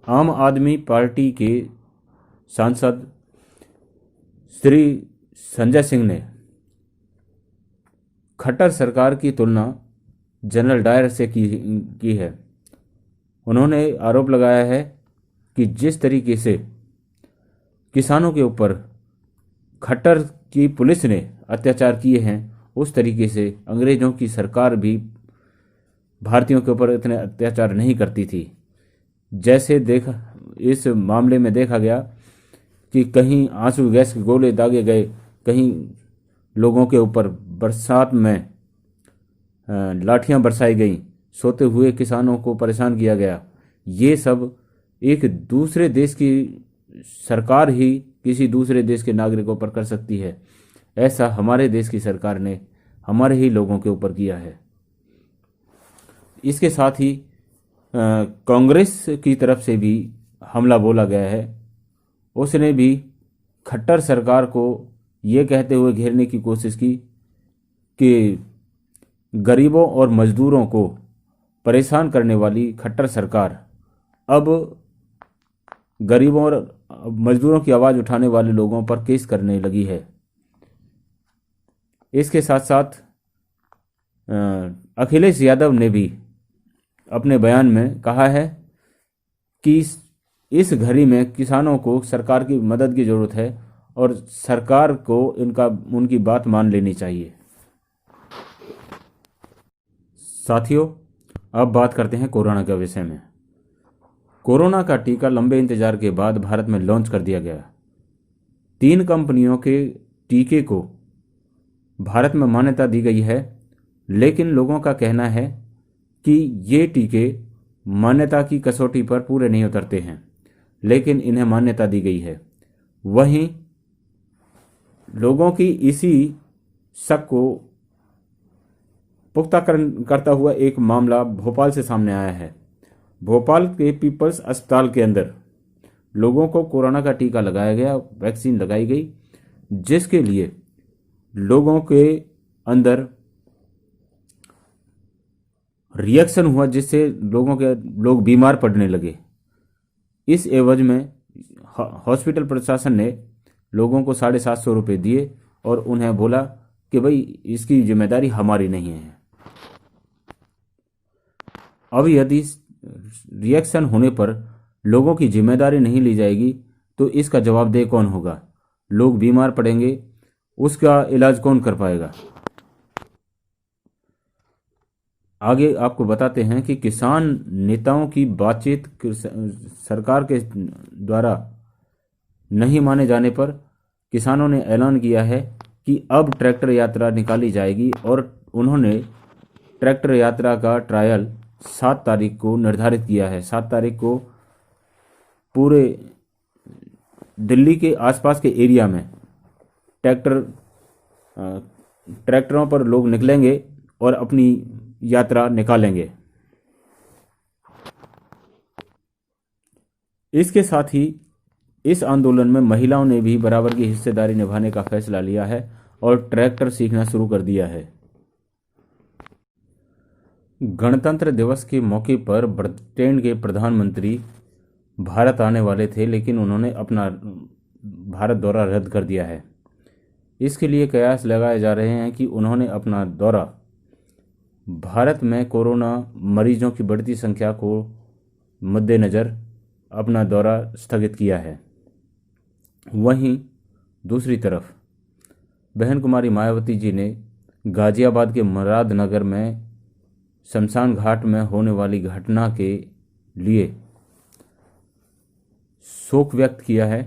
आम आदमी पार्टी के सांसद श्री संजय सिंह ने खट्टर सरकार की तुलना जनरल डायर से की है। उन्होंने आरोप लगाया है कि जिस तरीके से किसानों के ऊपर खट्टर की पुलिस ने अत्याचार किए हैं, उस तरीके से अंग्रेज़ों की सरकार भी भारतीयों के ऊपर इतने अत्याचार नहीं करती थी। जैसे इस मामले में देखा गया कि कहीं आंसू गैस के गोले दागे गए, कहीं लोगों के ऊपर बरसात में लाठियां बरसाई गईं, सोते हुए किसानों को परेशान किया गया। ये सब एक दूसरे देश की सरकार ही किसी दूसरे देश के नागरिकों पर कर सकती है। ऐसा हमारे देश की सरकार ने हमारे ही लोगों के ऊपर किया है। इसके साथ ही कांग्रेस की तरफ से भी हमला बोला गया है। उसने भी खट्टर सरकार को ये कहते हुए घेरने की कोशिश की कि गरीबों और मजदूरों को परेशान करने वाली खट्टर सरकार अब गरीबों और मजदूरों की आवाज़ उठाने वाले लोगों पर केस करने लगी है। इसके साथ साथ अखिलेश यादव ने भी अपने बयान में कहा है कि इस घड़ी में किसानों को सरकार की मदद की ज़रूरत है और सरकार को उनकी बात मान लेनी चाहिए। साथियों, अब बात करते हैं कोरोना के विषय में। कोरोना का टीका लंबे इंतजार के बाद भारत में लॉन्च कर दिया गया। 3 कंपनियों के टीके को भारत में मान्यता दी गई है, लेकिन लोगों का कहना है कि ये टीके मान्यता की कसौटी पर पूरे नहीं उतरते हैं, लेकिन इन्हें मान्यता दी गई है। वहीं लोगों की इसी शक को पुख्ता करता हुआ एक मामला भोपाल से सामने आया है। भोपाल के पीपल्स अस्पताल के अंदर लोगों को कोरोना का टीका लगाया गया, वैक्सीन लगाई गई, जिसके लिए लोगों के अंदर रिएक्शन हुआ, जिससे लोग बीमार पड़ने लगे। इस एवज में हॉस्पिटल प्रशासन ने लोगों को 750 रुपये दिए और उन्हें बोला कि भाई इसकी जिम्मेदारी हमारी नहीं है। अब यदि रिएक्शन होने पर लोगों की जिम्मेदारी नहीं ली जाएगी तो इसका जवाबदेह कौन होगा? लोग बीमार पड़ेंगे, उसका इलाज कौन कर पाएगा? आगे आपको बताते हैं कि किसान नेताओं की बातचीत सरकार के द्वारा नहीं माने जाने पर किसानों ने ऐलान किया है कि अब ट्रैक्टर यात्रा निकाली जाएगी और उन्होंने ट्रैक्टर यात्रा का ट्रायल 7 तारीख को निर्धारित किया है। 7 तारीख को पूरे दिल्ली के आसपास के एरिया में ट्रैक्टरों पर लोग निकलेंगे और अपनी यात्रा निकालेंगे। इसके साथ ही इस आंदोलन में महिलाओं ने भी बराबर की हिस्सेदारी निभाने का फैसला लिया है और ट्रैक्टर सीखना शुरू कर दिया है। गणतंत्र दिवस के मौके पर ब्रिटेन के प्रधानमंत्री भारत आने वाले थे, लेकिन उन्होंने अपना भारत दौरा रद्द कर दिया है। इसके लिए कयास लगाए जा रहे हैं कि उन्होंने अपना दौरा भारत में कोरोना मरीजों की बढ़ती संख्या को मद्देनज़र अपना दौरा स्थगित किया है। वहीं दूसरी तरफ बहन कुमारी मायावती जी ने गाजियाबाद के मुरादनगर में शमशान घाट में होने वाली घटना के लिए शोक व्यक्त किया है